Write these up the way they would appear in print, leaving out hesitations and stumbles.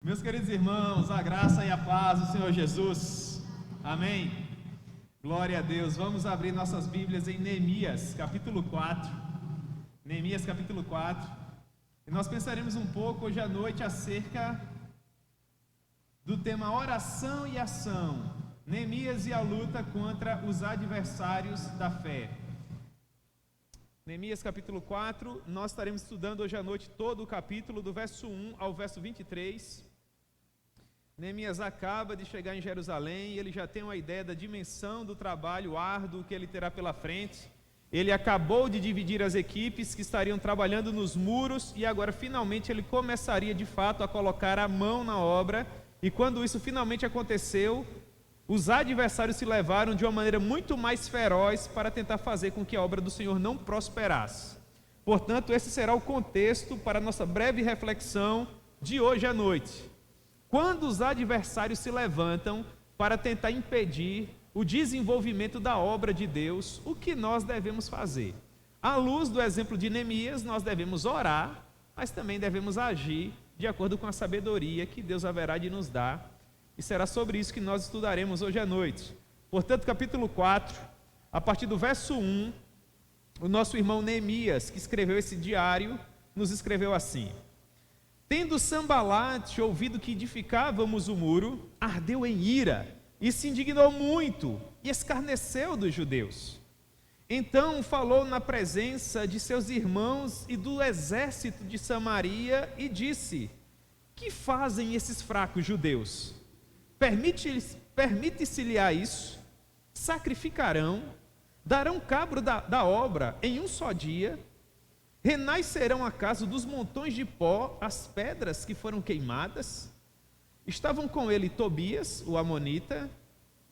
Meus queridos irmãos, a graça e a paz do Senhor Jesus. Amém. Glória a Deus. Vamos abrir nossas Bíblias em Neemias, capítulo 4. Neemias, capítulo 4. E nós pensaremos um pouco hoje à noite acerca do tema oração e ação. Neemias e a luta contra os adversários da fé. Neemias capítulo 4, nós estaremos estudando hoje à noite todo o capítulo, do verso 1 ao verso 23. Neemias acaba de chegar em Jerusalém e ele já tem uma ideia da dimensão do trabalho árduo que ele terá pela frente. Ele acabou de dividir as equipes que estariam trabalhando nos muros e agora finalmente ele começaria de fato a colocar a mão na obra. E quando isso finalmente aconteceu, os adversários se levaram de uma maneira muito mais feroz para tentar fazer com que a obra do Senhor não prosperasse. Portanto, esse será o contexto para a nossa breve reflexão de hoje à noite. Quando os adversários se levantam para tentar impedir o desenvolvimento da obra de Deus, o que nós devemos fazer? À luz do exemplo de Neemias, nós devemos orar, mas também devemos agir de acordo com a sabedoria que Deus haverá de nos dar. E será sobre isso que nós estudaremos hoje à noite. Portanto, capítulo 4, a partir do verso 1, o nosso irmão Neemias, que escreveu esse diário, nos escreveu assim: Tendo Sambalate ouvido que edificávamos o muro, ardeu em ira e se indignou muito e escarneceu dos judeus. Então falou na presença de seus irmãos e do exército de Samaria e disse: Que fazem esses fracos judeus? Permite-se-lhe a isso? Sacrificarão, darão cabo da obra em um só dia? Renascerão acaso dos montões de pó as pedras que foram queimadas? Estavam com ele Tobias, o amonita,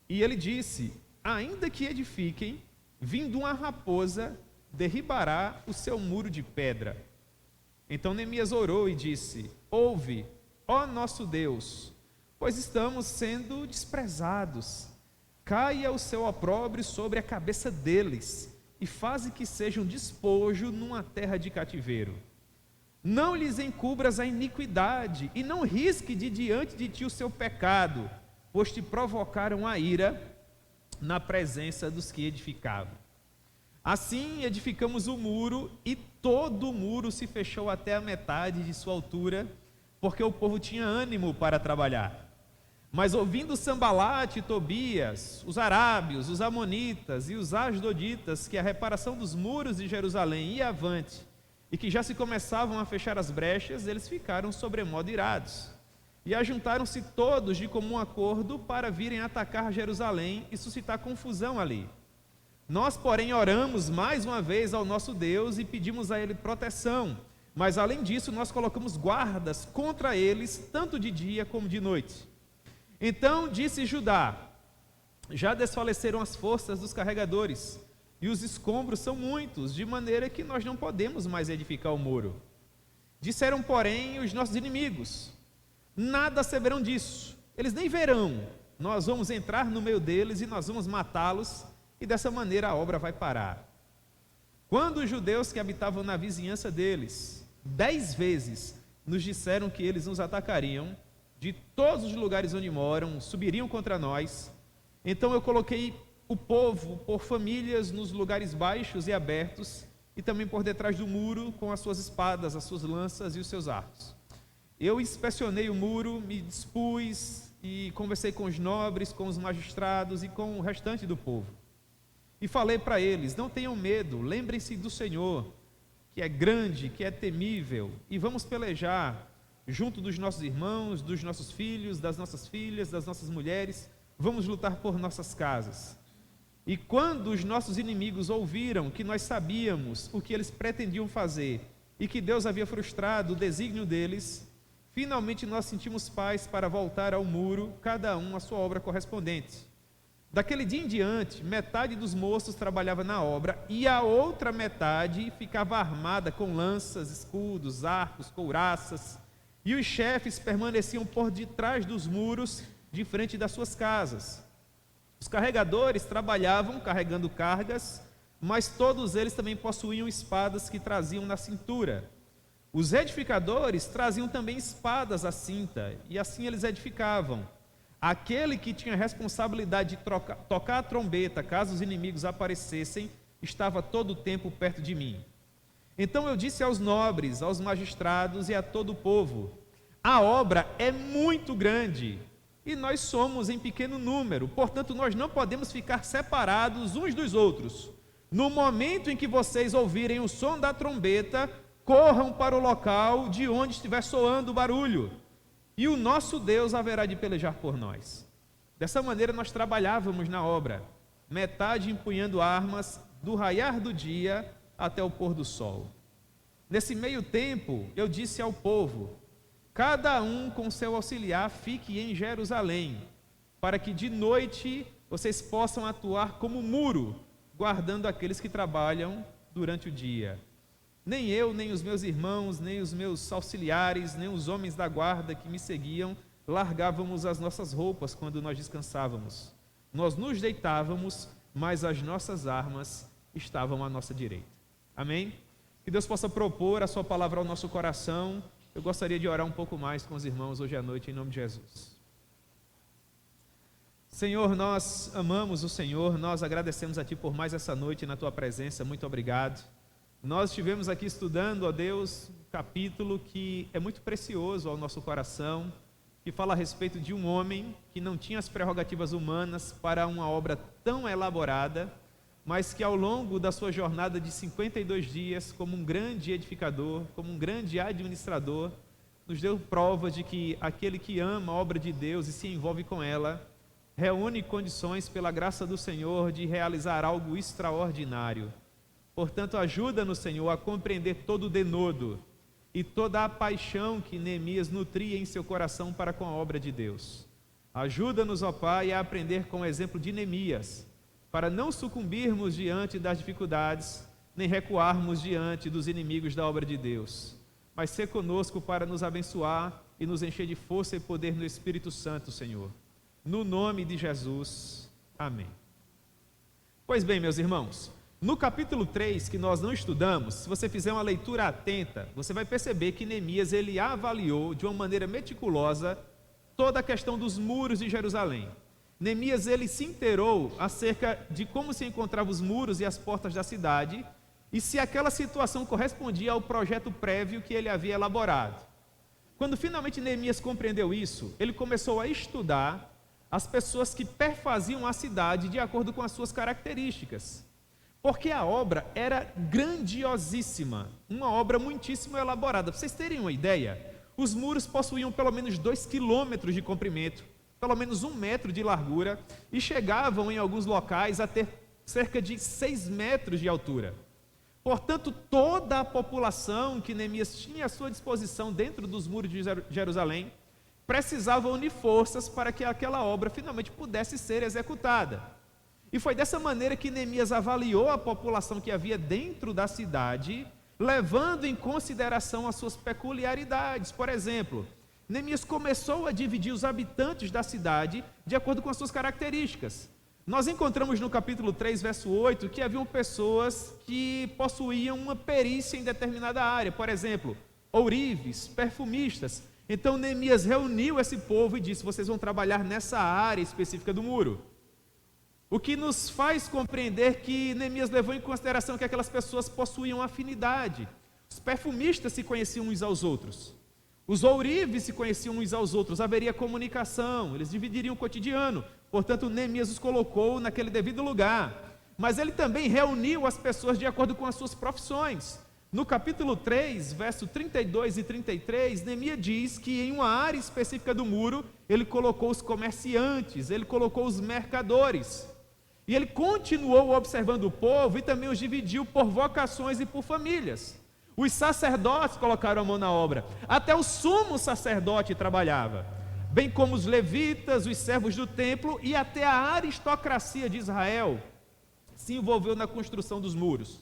e ele disse: Ainda que edifiquem, vindo uma raposa, derribará o seu muro de pedra. Então Neemias orou e disse: Ouve, ó nosso Deus, pois estamos sendo desprezados. Caia o seu opróbrio sobre a cabeça deles, e faze que sejam despojo numa terra de cativeiro. Não lhes encubras a iniquidade, e não risque de diante de ti o seu pecado, pois te provocaram a ira na presença dos que edificavam. Assim edificamos o muro, e todo o muro se fechou até a metade de sua altura, porque o povo tinha ânimo para trabalhar. Mas ouvindo Sambalate e Tobias, os arábios, os amonitas e os asdoditas, que a reparação dos muros de Jerusalém ia avante, e que já se começavam a fechar as brechas, eles ficaram sobremodo irados. E ajuntaram-se todos de comum acordo para virem atacar Jerusalém e suscitar confusão ali. Nós, porém, oramos mais uma vez ao nosso Deus e pedimos a Ele proteção, mas além disso nós colocamos guardas contra eles, tanto de dia como de noite. Então disse Judá: Já desfaleceram as forças dos carregadores, e os escombros são muitos, de maneira que nós não podemos mais edificar o muro. Disseram, porém, os nossos inimigos: Nada saberão disso, eles nem verão. Nós vamos entrar no meio deles e nós vamos matá-los, e dessa maneira a obra vai parar. Quando os judeus que habitavam na vizinhança deles 10 vezes nos disseram que eles nos atacariam, de todos os lugares onde moram, subiriam contra nós, então eu coloquei o povo por famílias nos lugares baixos e abertos, e também por detrás do muro, com as suas espadas, as suas lanças e os seus arcos. Eu inspecionei o muro, me dispus e conversei com os nobres, com os magistrados e com o restante do povo. E falei para eles: Não tenham medo, lembrem-se do Senhor, que é grande, que é temível, e vamos pelejar junto dos nossos irmãos, dos nossos filhos, das nossas filhas, das nossas mulheres, vamos lutar por nossas casas. E quando os nossos inimigos ouviram que nós sabíamos o que eles pretendiam fazer e que Deus havia frustrado o desígnio deles, finalmente nós sentimos paz para voltar ao muro, cada um a sua obra correspondente. Daquele dia em diante, metade dos moços trabalhava na obra e a outra metade ficava armada com lanças, escudos, arcos, couraças, e os chefes permaneciam por detrás dos muros, de frente das suas casas. Os carregadores trabalhavam carregando cargas, mas todos eles também possuíam espadas que traziam na cintura. Os edificadores traziam também espadas à cinta, e assim eles edificavam. Aquele que tinha a responsabilidade de tocar a trombeta, caso os inimigos aparecessem, estava todo o tempo perto de mim. Então eu disse aos nobres, aos magistrados e a todo o povo: a obra é muito grande, e nós somos em pequeno número, portanto nós não podemos ficar separados uns dos outros. No momento em que vocês ouvirem o som da trombeta, corram para o local de onde estiver soando o barulho, e o nosso Deus haverá de pelejar por nós. Dessa maneira nós trabalhávamos na obra, metade empunhando armas, do raiar do dia até o pôr do sol. Nesse meio tempo, eu disse ao povo: cada um com seu auxiliar fique em Jerusalém, para que de noite vocês possam atuar como muro, guardando aqueles que trabalham durante o dia. Nem eu, nem os meus irmãos, nem os meus auxiliares, nem os homens da guarda que me seguiam, largávamos as nossas roupas quando nós descansávamos. Nós nos deitávamos, mas as nossas armas estavam à nossa direita. Amém? Que Deus possa propor a sua palavra ao nosso coração. Eu gostaria de orar um pouco mais com os irmãos hoje à noite, em nome de Jesus. Senhor, nós amamos o Senhor, nós agradecemos a Ti por mais essa noite na Tua presença, muito obrigado. Nós estivemos aqui estudando, ó Deus, um capítulo que é muito precioso ao nosso coração, que fala a respeito de um homem que não tinha as prerrogativas humanas para uma obra tão elaborada, mas que ao longo da sua jornada de 52 dias, como um grande edificador, como um grande administrador, nos deu prova de que aquele que ama a obra de Deus e se envolve com ela, reúne condições pela graça do Senhor de realizar algo extraordinário. Portanto, ajuda-nos, Senhor, a compreender todo o denodo e toda a paixão que Neemias nutria em seu coração para com a obra de Deus. Ajuda-nos, ó Pai, a aprender com o exemplo de Neemias, para não sucumbirmos diante das dificuldades, nem recuarmos diante dos inimigos da obra de Deus, mas ser conosco para nos abençoar e nos encher de força e poder no Espírito Santo, Senhor. No nome de Jesus. Amém. Pois bem, meus irmãos, no capítulo 3, que nós não estudamos, se você fizer uma leitura atenta, você vai perceber que Neemias ele avaliou de uma maneira meticulosa toda a questão dos muros de Jerusalém. Neemias ele se inteirou acerca de como se encontravam os muros e as portas da cidade e se aquela situação correspondia ao projeto prévio que ele havia elaborado. Quando finalmente Neemias compreendeu isso, ele começou a estudar as pessoas que perfaziam a cidade de acordo com as suas características. Porque a obra era grandiosíssima, uma obra muitíssimo elaborada. Para vocês terem uma ideia, os muros possuíam pelo menos 2 quilômetros de comprimento, pelo menos 1 metro de largura, e chegavam em alguns locais a ter cerca de 6 metros de altura. Portanto, toda a população que Neemias tinha à sua disposição dentro dos muros de Jerusalém, precisava unir forças para que aquela obra finalmente pudesse ser executada. E foi dessa maneira que Neemias avaliou a população que havia dentro da cidade, levando em consideração as suas peculiaridades. Por exemplo, Neemias começou a dividir os habitantes da cidade de acordo com as suas características. Nós encontramos no capítulo 3, verso 8, que haviam pessoas que possuíam uma perícia em determinada área. Por exemplo, ourives, perfumistas. Então Neemias reuniu esse povo e disse: vocês vão trabalhar nessa área específica do muro. O que nos faz compreender que Neemias levou em consideração que aquelas pessoas possuíam afinidade. Os perfumistas se conheciam uns aos outros. Os ourives se conheciam uns aos outros. Haveria comunicação, eles dividiriam o cotidiano. Portanto, Neemias os colocou naquele devido lugar. Mas ele também reuniu as pessoas de acordo com as suas profissões. No capítulo 3, verso 32 e 33, Neemias diz que em uma área específica do muro, ele colocou os comerciantes, ele colocou os mercadores. E ele continuou observando o povo e também os dividiu por vocações e por famílias. Os sacerdotes colocaram a mão na obra, até o sumo sacerdote trabalhava, bem como os levitas, os servos do templo e até a aristocracia de Israel se envolveu na construção dos muros.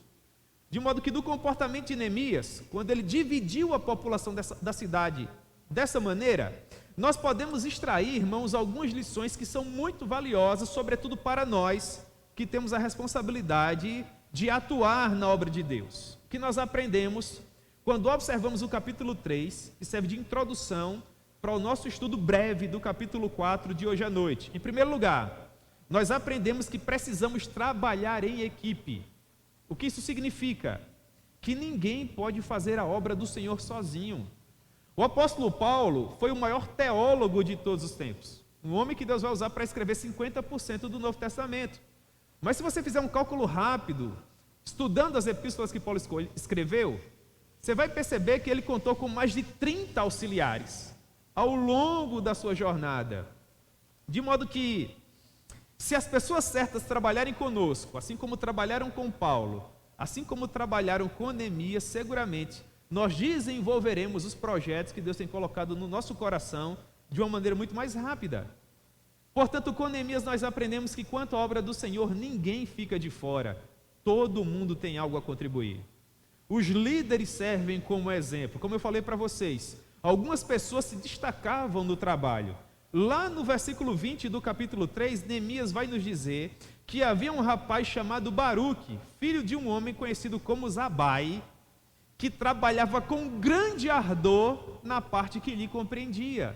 De modo que do comportamento de Neemias, quando ele dividiu a população da cidade dessa maneira, nós podemos extrair, irmãos, algumas lições que são muito valiosas, sobretudo para nós que temos a responsabilidade de atuar na obra de Deus. O que nós aprendemos quando observamos o capítulo 3, que serve de introdução para o nosso estudo breve do capítulo 4 de hoje à noite. Em primeiro lugar, nós aprendemos que precisamos trabalhar em equipe. O que isso significa? Que ninguém pode fazer a obra do Senhor sozinho. O apóstolo Paulo foi o maior teólogo de todos os tempos. Um homem que Deus vai usar para escrever 50% do Novo Testamento. Mas se você fizer um cálculo rápido, estudando as epístolas que Paulo escreveu, você vai perceber que ele contou com mais de 30 auxiliares ao longo da sua jornada. De modo que, se as pessoas certas trabalharem conosco, assim como trabalharam com Paulo, assim como trabalharam com Neemias, seguramente nós desenvolveremos os projetos que Deus tem colocado no nosso coração de uma maneira muito mais rápida. Portanto, com Neemias nós aprendemos que quanto à obra do Senhor, ninguém fica de fora. Todo mundo tem algo a contribuir. Os líderes servem como exemplo. Como eu falei para vocês, algumas pessoas se destacavam no trabalho. Lá no versículo 20 do capítulo 3, Neemias vai nos dizer que havia um rapaz chamado Baruque, filho de um homem conhecido como Zabai, que trabalhava com grande ardor na parte que lhe compreendia.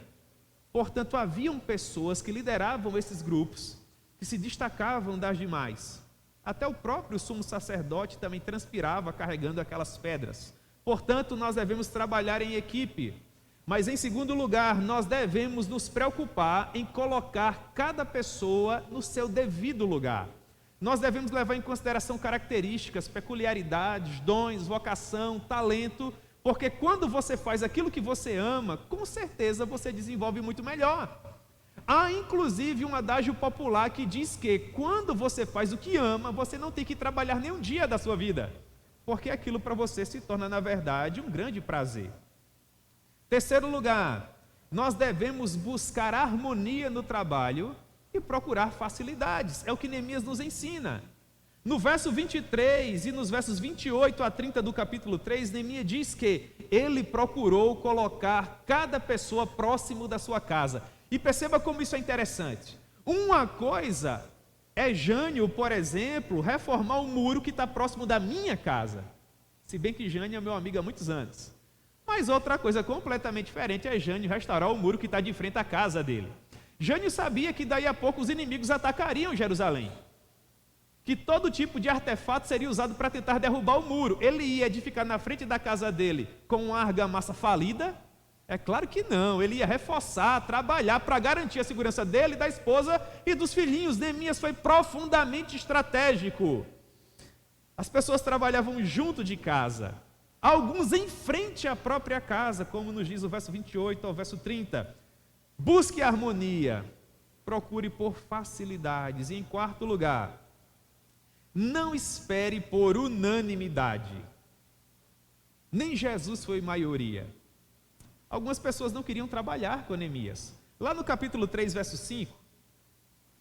Portanto, haviam pessoas que lideravam esses grupos, que se destacavam das demais. Até o próprio sumo sacerdote também transpirava carregando aquelas pedras. Portanto, nós devemos trabalhar em equipe. Mas, em segundo lugar, nós devemos nos preocupar em colocar cada pessoa no seu devido lugar. Nós devemos levar em consideração características, peculiaridades, dons, vocação, talento, porque quando você faz aquilo que você ama, com certeza você desenvolve muito melhor. Há inclusive um adágio popular que diz que quando você faz o que ama, você não tem que trabalhar nenhum dia da sua vida, porque aquilo para você se torna, na verdade, um grande prazer. Terceiro lugar, nós devemos buscar harmonia no trabalho e procurar facilidades. É o que Neemias nos ensina. No verso 23 e nos versos 28 a 30 do capítulo 3, Neemias diz que ele procurou colocar cada pessoa próximo da sua casa. E perceba como isso é interessante. Uma coisa é Jânio, por exemplo, reformar o muro que está próximo da minha casa. Se bem que Jânio é meu amigo há muitos anos. Mas outra coisa completamente diferente é Jânio restaurar o muro que está de frente à casa dele. Jânio sabia que daí a pouco os inimigos atacariam Jerusalém, que todo tipo de artefato seria usado para tentar derrubar o muro. Ele ia edificar na frente da casa dele com uma argamassa falida? É claro que não, ele ia reforçar, trabalhar para garantir a segurança dele, da esposa e dos filhinhos. Neemias foi profundamente estratégico. As pessoas trabalhavam junto de casa, alguns em frente à própria casa, como nos diz o verso 28 ao verso 30. Busque harmonia, procure por facilidades. E em quarto lugar, não espere por unanimidade. Nem Jesus foi maioria. Algumas pessoas não queriam trabalhar com Neemias. Lá no capítulo 3, verso 5,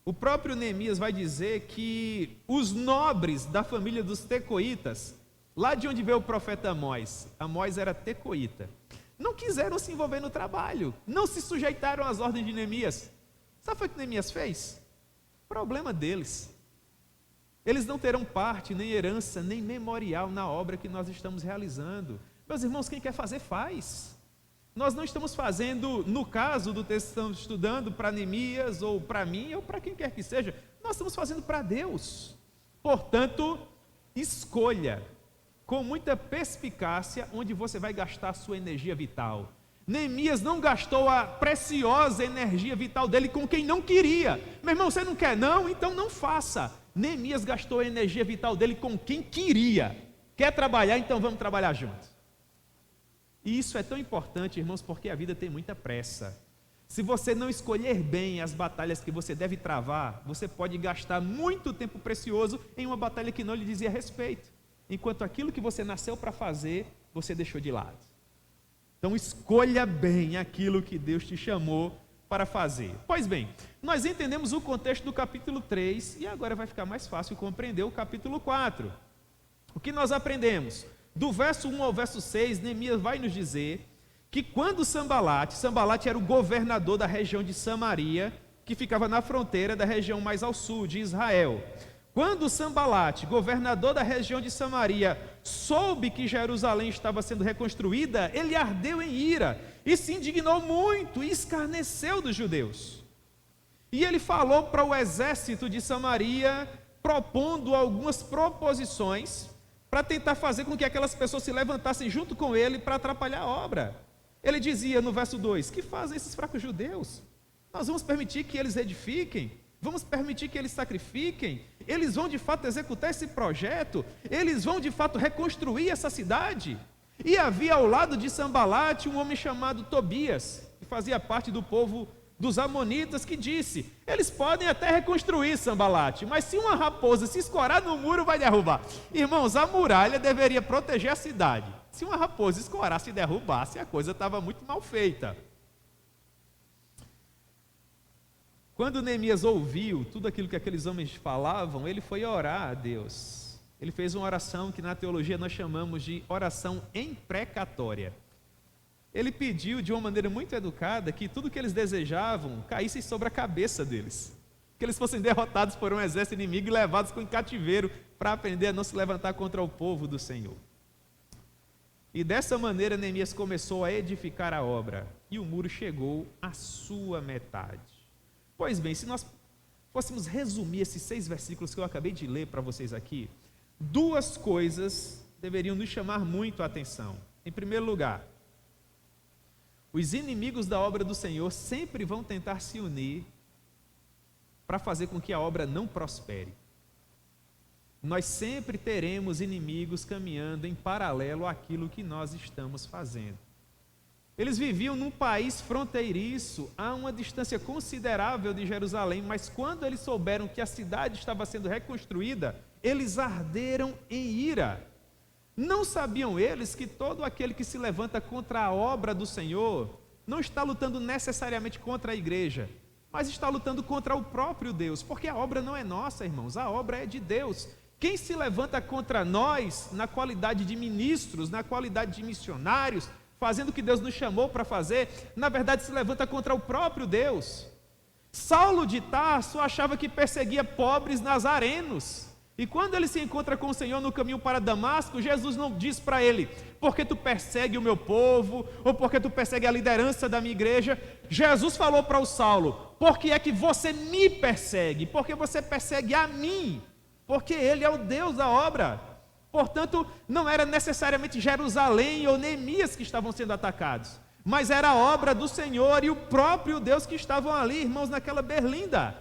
o próprio Neemias vai dizer que os nobres da família dos tecoitas, lá de onde veio o profeta Amós, Amós era tecoita, não quiseram se envolver no trabalho, não se sujeitaram às ordens de Neemias. Sabe o que Neemias fez? Problema deles. Eles não terão parte, nem herança, nem memorial na obra que nós estamos realizando. Meus irmãos, quem quer fazer, faz. Nós não estamos fazendo, no caso do texto que estamos estudando, para Neemias, ou para mim, ou para quem quer que seja. Nós estamos fazendo para Deus. Portanto, escolha com muita perspicácia onde você vai gastar a sua energia vital. Neemias não gastou a preciosa energia vital dele com quem não queria. Meu irmão, você não quer não? Então não faça. Neemias gastou a energia vital dele com quem queria. Quer trabalhar? Então vamos trabalhar juntos. E isso é tão importante, irmãos, porque a vida tem muita pressa. Se você não escolher bem as batalhas que você deve travar, você pode gastar muito tempo precioso em uma batalha que não lhe dizia respeito, enquanto aquilo que você nasceu para fazer, você deixou de lado. Então escolha bem aquilo que Deus te chamou para fazer. Pois bem, nós entendemos o contexto do capítulo 3 e agora vai ficar mais fácil compreender o capítulo 4. O que nós aprendemos? Do verso 1 ao verso 6, Neemias vai nos dizer que quando Sambalate era o governador da região de Samaria, que ficava na fronteira da região mais ao sul de Israel. Quando Sanbalate, governador da região de Samaria, soube que Jerusalém estava sendo reconstruída, ele ardeu em ira e se indignou muito e escarneceu dos judeus. E ele falou para o exército de Samaria, propondo algumas proposições para tentar fazer com que aquelas pessoas se levantassem junto com ele para atrapalhar a obra. Ele dizia no verso 2: que fazem esses fracos judeus? Nós vamos permitir que eles edifiquem? Vamos permitir que eles sacrifiquem? Eles vão de fato executar esse projeto? Eles vão de fato reconstruir essa cidade? E havia ao lado de Sanbalate um homem chamado Tobias, que fazia parte do povo dos amonitas, que disse: eles podem até reconstruir Sanbalate, mas se uma raposa se escorar no muro, vai derrubar. Irmãos, a muralha deveria proteger a cidade. Se uma raposa escorasse e derrubasse, a coisa estava muito mal feita. Quando Neemias ouviu tudo aquilo que aqueles homens falavam, ele foi orar a Deus. Ele fez uma oração que na teologia nós chamamos de oração imprecatória. Ele pediu de uma maneira muito educada que tudo que eles desejavam caísse sobre a cabeça deles. Que eles fossem derrotados por um exército inimigo e levados em cativeiro para aprender a não se levantar contra o povo do Senhor. E dessa maneira Neemias começou a edificar a obra e o muro chegou à sua metade. Pois bem, se nós fôssemos resumir esses 6 versículos que eu acabei de ler para vocês aqui, 2 coisas deveriam nos chamar muito a atenção. Em primeiro lugar, os inimigos da obra do Senhor sempre vão tentar se unir para fazer com que a obra não prospere. Nós sempre teremos inimigos caminhando em paralelo àquilo que nós estamos fazendo. Eles viviam num país fronteiriço, a uma distância considerável de Jerusalém, mas quando eles souberam que a cidade estava sendo reconstruída, eles arderam em ira. Não sabiam eles que todo aquele que se levanta contra a obra do Senhor não está lutando necessariamente contra a igreja, mas está lutando contra o próprio Deus, porque a obra não é nossa, irmãos, a obra é de Deus. Quem se levanta contra nós, na qualidade de ministros, na qualidade de missionários, fazendo o que Deus nos chamou para fazer, na verdade se levanta contra o próprio Deus. Saulo de Tarso achava que perseguia pobres nazarenos, e quando ele se encontra com o Senhor no caminho para Damasco, Jesus não diz para ele: porque tu persegue o meu povo, ou porque tu persegue a liderança da minha igreja. Jesus falou para o Saulo: porque é que você me persegue? Porque você persegue a mim, porque ele é o Deus da obra. Portanto, não era necessariamente Jerusalém ou Neemias que estavam sendo atacados, mas era a obra do Senhor e o próprio Deus que estavam ali, irmãos, naquela berlinda.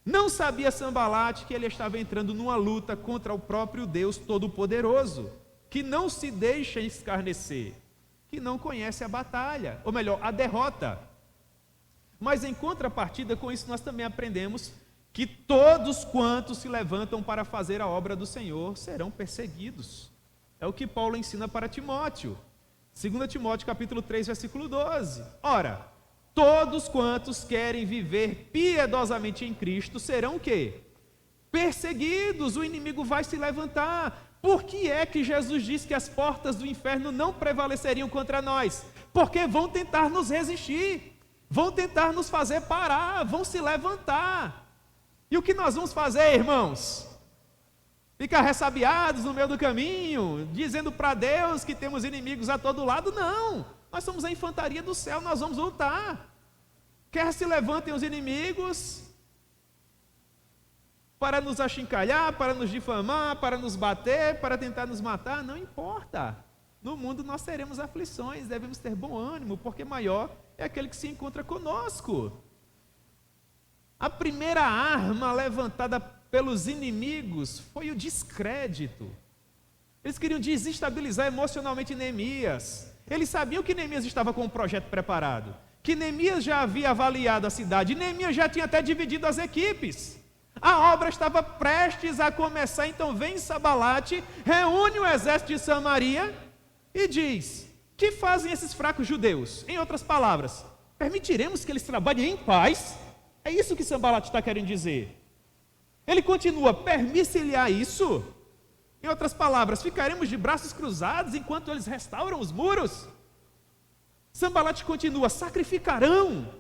Não sabia Sanbalate que ele estava entrando numa luta contra o próprio Deus Todo-Poderoso, que não se deixa escarnecer, que não conhece a batalha, ou melhor, a derrota. Mas em contrapartida com isso nós também aprendemos que todos quantos se levantam para fazer a obra do Senhor serão perseguidos. É o que Paulo ensina para Timóteo. 2 Timóteo capítulo 3, versículo 12. Ora, todos quantos querem viver piedosamente em Cristo serão o quê? Perseguidos, o inimigo vai se levantar. Por que é que Jesus diz que as portas do inferno não prevaleceriam contra nós? Porque vão tentar nos resistir, vão tentar nos fazer parar, vão se levantar. E o que nós vamos fazer, irmãos? Ficar ressabiados no meio do caminho, dizendo para Deus que temos inimigos a todo lado? Não, nós somos a infantaria do céu, nós vamos lutar. Quer se levantem os inimigos para nos achincalhar, para nos difamar, para nos bater, para tentar nos matar, não importa. No mundo nós teremos aflições, devemos ter bom ânimo, porque maior é aquele que se encontra conosco. A primeira arma levantada pelos inimigos foi o descrédito. Eles queriam desestabilizar emocionalmente Neemias. Eles sabiam que Neemias estava com um projeto preparado, que Neemias já havia avaliado a cidade, Neemias já tinha até dividido as equipes. A obra estava prestes a começar, então vem Sanbalate, reúne o exército de Samaria e diz: que fazem esses fracos judeus? Em outras palavras, permitiremos que eles trabalhem em paz? É isso que Sanbalate está querendo dizer. Ele continua: permite-lhe isso? Em outras palavras, ficaremos de braços cruzados enquanto eles restauram os muros? Sanbalate continua: sacrificarão.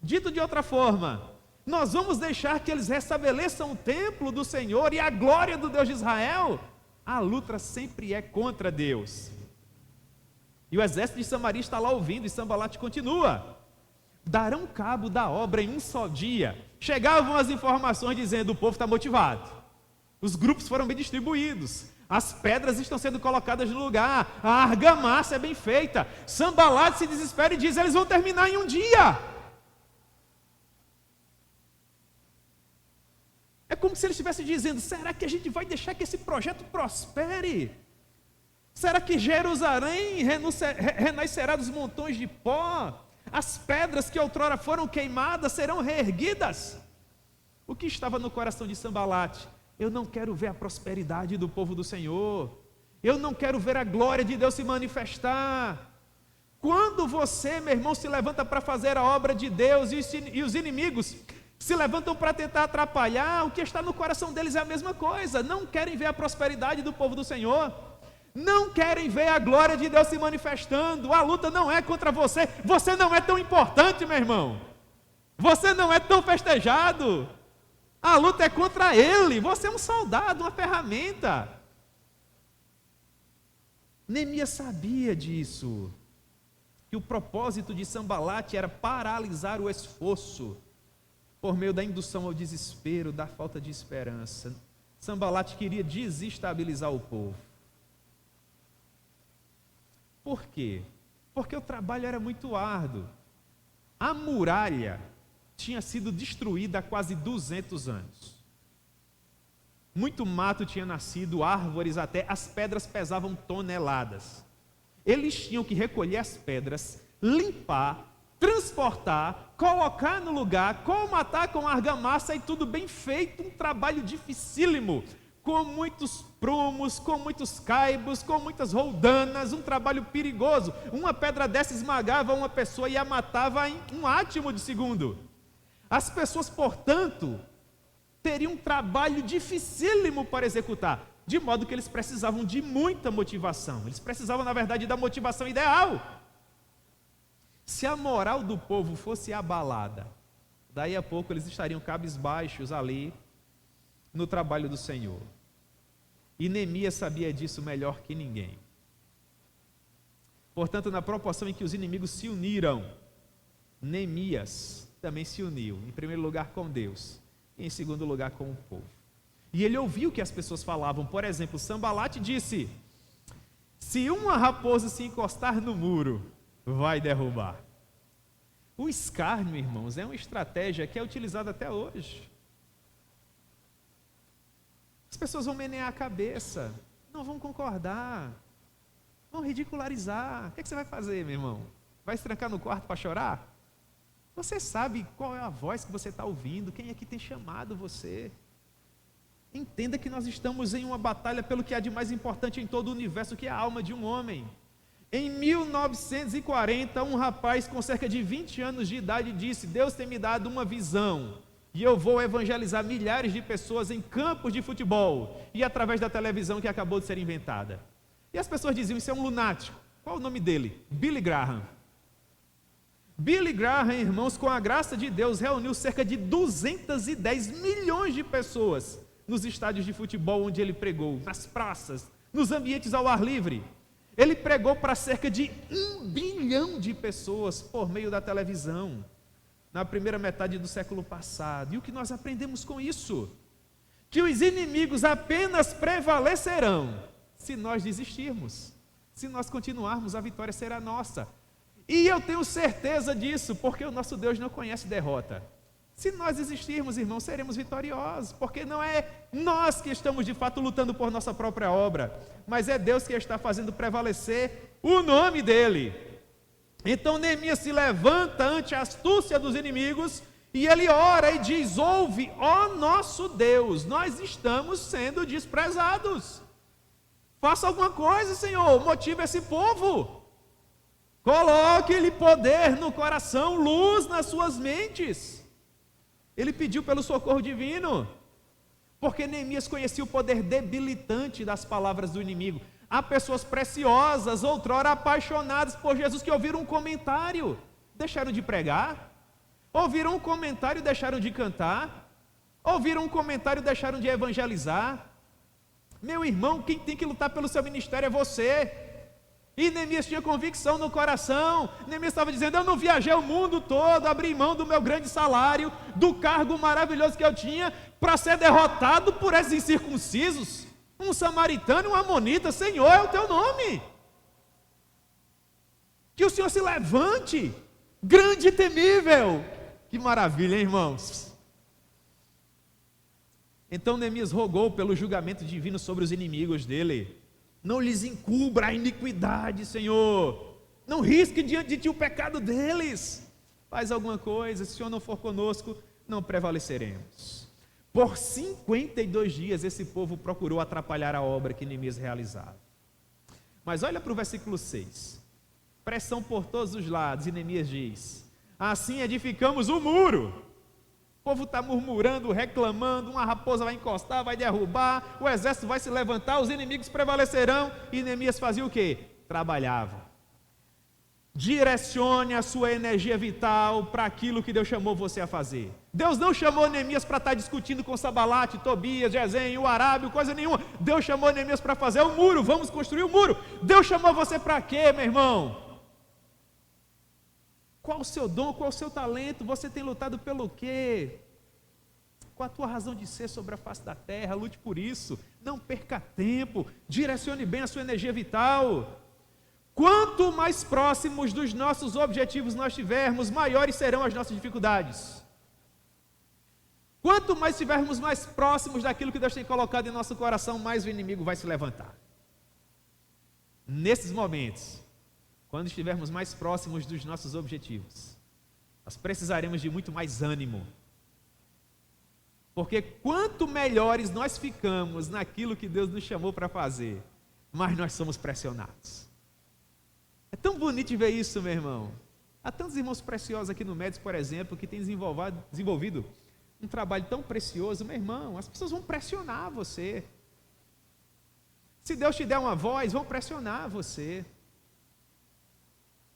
Dito de outra forma, Nós vamos deixar que eles restabeleçam o templo do Senhor e a glória do Deus de Israel? A luta sempre é contra Deus. E o exército de Samaria está lá ouvindo, e Sanbalate continua: darão cabo da obra em um só dia. Chegavam as informações dizendo: o povo está motivado, os grupos foram bem distribuídos, as pedras estão sendo colocadas no lugar, a argamassa é bem feita. Sanbalate se desespera e diz: eles vão terminar em um dia. É como se ele estivesse dizendo: será que a gente vai deixar que esse projeto prospere? Será que Jerusalém renascerá dos montões de pó? As pedras que outrora foram queimadas serão reerguidas? O que estava no coração de Sanbalate? Eu não quero ver a prosperidade do povo do Senhor. Eu não quero ver a glória de Deus se manifestar. Quando você, meu irmão, se levanta para fazer a obra de Deus e os inimigos se levantam para tentar atrapalhar, o que está no coração deles é a mesma coisa. Não querem ver a prosperidade do povo do Senhor. Não querem ver a glória de Deus se manifestando. A luta não é contra você. Você não é tão importante, meu irmão. Você não é tão festejado. A luta é contra ele. Você é um soldado, uma ferramenta. Neemias sabia disso, que o propósito de Sanbalate era paralisar o esforço por meio da indução ao desespero, da falta de esperança. Sanbalate queria desestabilizar o povo. Por quê? Porque o trabalho era muito árduo. A muralha tinha sido destruída há quase 200 anos. Muito mato tinha nascido, árvores até, as pedras pesavam toneladas. Eles tinham que recolher as pedras, limpar, transportar, colocar no lugar, colmatar com argamassa e tudo bem feito, um trabalho dificílimo, com muitos prumos, com muitos caibos, com muitas roldanas, um trabalho perigoso. Uma pedra dessa esmagava uma pessoa e a matava em um átimo de segundo. As pessoas, portanto, teriam um trabalho dificílimo para executar, de modo que eles precisavam de muita motivação. Eles precisavam, na verdade, da motivação ideal. Se a moral do povo fosse abalada, daí a pouco eles estariam cabisbaixos ali no trabalho do Senhor. E Neemias sabia disso melhor que ninguém. Portanto, na proporção em que os inimigos se uniram, Neemias também se uniu, em primeiro lugar com Deus, e em segundo lugar com o povo. E ele ouviu o que as pessoas falavam. Por exemplo, Sanbalate disse: se uma raposa se encostar no muro, vai derrubar. O escárnio, irmãos, é uma estratégia que é utilizada até hoje. As pessoas vão menear a cabeça, não vão concordar, vão ridicularizar. O que você vai fazer, meu irmão? Vai se trancar no quarto para chorar? Você sabe qual é a voz que você está ouvindo, quem é que tem chamado você. Entenda que nós estamos em uma batalha pelo que há de mais importante em todo o universo, que é a alma de um homem. Em 1940, um rapaz com cerca de 20 anos de idade disse: Deus tem me dado uma visão, e eu vou evangelizar milhares de pessoas em campos de futebol, e através da televisão que acabou de ser inventada. E as pessoas diziam: isso é um lunático. Qual o nome dele? Billy Graham. Billy Graham, irmãos, com a graça de Deus, reuniu cerca de 210 milhões de pessoas nos estádios de futebol onde ele pregou, nas praças, nos ambientes ao ar livre. Ele pregou para cerca de 1 bilhão de pessoas por meio da televisão, na primeira metade do século passado. E o que nós aprendemos com isso? Que os inimigos apenas prevalecerão se nós desistirmos. Se nós continuarmos, a vitória será nossa. E eu tenho certeza disso, porque o nosso Deus não conhece derrota. Se nós existirmos, irmãos, seremos vitoriosos, porque não é nós que estamos de fato lutando por nossa própria obra, mas é Deus que está fazendo prevalecer o nome dele. Então Neemias se levanta ante a astúcia dos inimigos e ele ora e diz: ouve, ó nosso Deus, nós estamos sendo desprezados. Faça alguma coisa, Senhor, motive esse povo. Coloque-lhe poder no coração, luz nas suas mentes. Ele pediu pelo socorro divino, porque Neemias conhecia o poder debilitante das palavras do inimigo. Há pessoas preciosas, outrora apaixonadas por Jesus, que ouviram um comentário, deixaram de pregar. Ouviram um comentário e deixaram de cantar. Ouviram um comentário e deixaram de evangelizar. Meu irmão, quem tem que lutar pelo seu ministério é você. E Neemias tinha convicção no coração. Neemias estava dizendo: eu não viajei o mundo todo, abri mão do meu grande salário, do cargo maravilhoso que eu tinha, para ser derrotado por esses incircuncisos, um samaritano e um amonita. Senhor, é o teu nome. Que o Senhor se levante, grande e temível. Que maravilha, hein, irmãos? Então Neemias rogou pelo julgamento divino sobre os inimigos dele. Não lhes encubra a iniquidade, Senhor. Não risque diante de ti o pecado deles. Faz alguma coisa, se o Senhor não for conosco, não prevaleceremos. Por 52 dias esse povo procurou atrapalhar a obra que Neemias realizava. Mas olha para o versículo 6. Pressão por todos os lados, e Neemias diz: assim edificamos o muro. O povo está murmurando, reclamando, uma raposa vai encostar, vai derrubar, o exército vai se levantar, os inimigos prevalecerão. E Neemias fazia o quê? Trabalhava. Direcione a sua energia vital para aquilo que Deus chamou você a fazer. Deus não chamou Neemias para estar discutindo com Sambalate, Tobias, Gesem, o Arábio, coisa nenhuma. Deus chamou Neemias para fazer o muro, vamos construir o muro. Deus chamou você para quê, meu irmão? Qual o seu dom, qual o seu talento? Você tem lutado pelo quê? Qual a tua razão de ser sobre a face da terra? Lute por isso, não perca tempo, direcione bem a sua energia vital. Quanto mais próximos dos nossos objetivos nós tivermos, maiores serão as nossas dificuldades. Quanto mais estivermos mais próximos daquilo que Deus tem colocado em nosso coração, mais o inimigo vai se levantar. Nesses momentos, quando estivermos mais próximos dos nossos objetivos, nós precisaremos de muito mais ânimo. Porque quanto melhores nós ficamos naquilo que Deus nos chamou para fazer, mais nós somos pressionados. É tão bonito ver isso, meu irmão. Há tantos irmãos preciosos aqui no MEDS, por exemplo, que têm desenvolvido um trabalho tão precioso. Meu irmão, as pessoas vão pressionar você. Se Deus te der uma voz, vão pressionar você.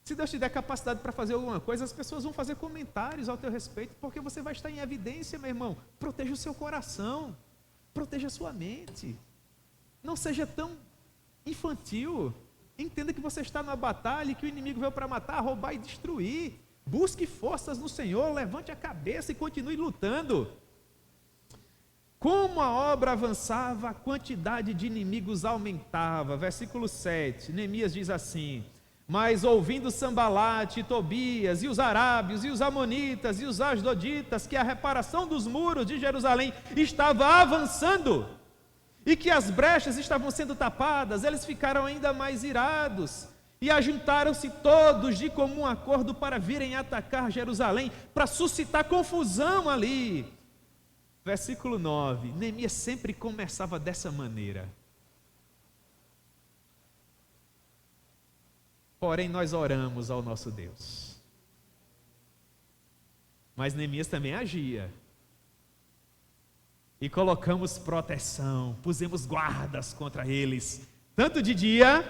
Se Deus te der capacidade para fazer alguma coisa, as pessoas vão fazer comentários ao teu respeito, porque você vai estar em evidência, meu irmão. Proteja o seu coração, proteja a sua mente. Não seja tão infantil. Entenda que você está numa batalha e que o inimigo veio para matar, roubar e destruir. Busque forças no Senhor, levante a cabeça e continue lutando. Como a obra avançava, a quantidade de inimigos aumentava. Versículo 7, Neemias diz assim: mas ouvindo Sambalate, Tobias, e os arábios, e os amonitas, e os asdoditas, que a reparação dos muros de Jerusalém estava avançando, e que as brechas estavam sendo tapadas, eles ficaram ainda mais irados, e ajuntaram-se todos de comum acordo para virem atacar Jerusalém, para suscitar confusão ali. Versículo 9, Neemias sempre começava dessa maneira: porém nós oramos ao nosso Deus. Mas Neemias também agia. E colocamos proteção, pusemos guardas contra eles, tanto de dia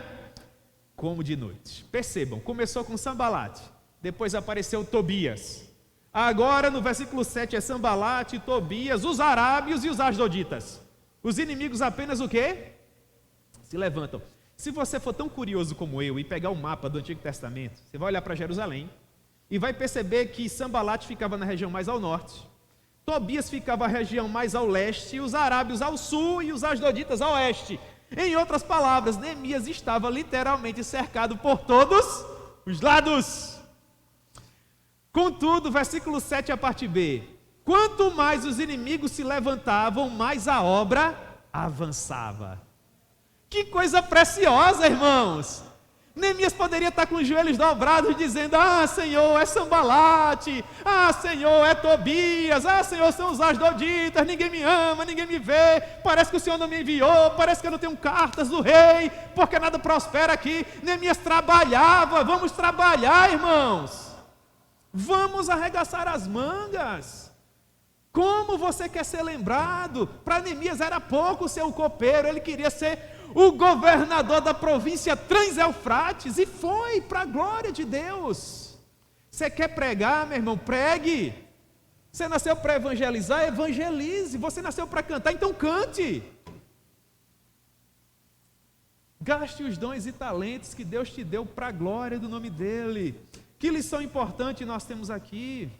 como de noite. Percebam, começou com Sambalate, depois apareceu Tobias. Agora no versículo 7 é Sambalate, Tobias, os arábios e os asdoditas. Os inimigos apenas o quê? Se levantam. Se você for tão curioso como eu e pegar o mapa do Antigo Testamento, você vai olhar para Jerusalém e vai perceber que Sambalate ficava na região mais ao norte, Tobias ficava na região mais ao leste, os arábios ao sul e os asdoditas ao oeste. Em outras palavras, Neemias estava literalmente cercado por todos os lados. Contudo, versículo 7, a parte B: quanto mais os inimigos se levantavam, mais a obra avançava. Que coisa preciosa, irmãos! Neemias poderia estar com os joelhos dobrados dizendo: ah, Senhor, é Sambalate, ah, Senhor, é Tobias, ah, Senhor, são os asdoditas, ninguém me ama, ninguém me vê, parece que o Senhor não me enviou, parece que eu não tenho cartas do rei, porque nada prospera aqui. Neemias trabalhava. Vamos trabalhar, irmãos, vamos arregaçar as mangas. Como você quer ser lembrado? Para Neemias era pouco ser o copeiro, ele queria ser o governador da província Trans-Eufrates, e foi para a glória de Deus. Você quer pregar, meu irmão? Pregue. Você nasceu para evangelizar? Evangelize. Você nasceu para cantar? Então cante. Gaste os dons e talentos que Deus te deu para a glória do nome dEle. Que lição importante nós temos aqui.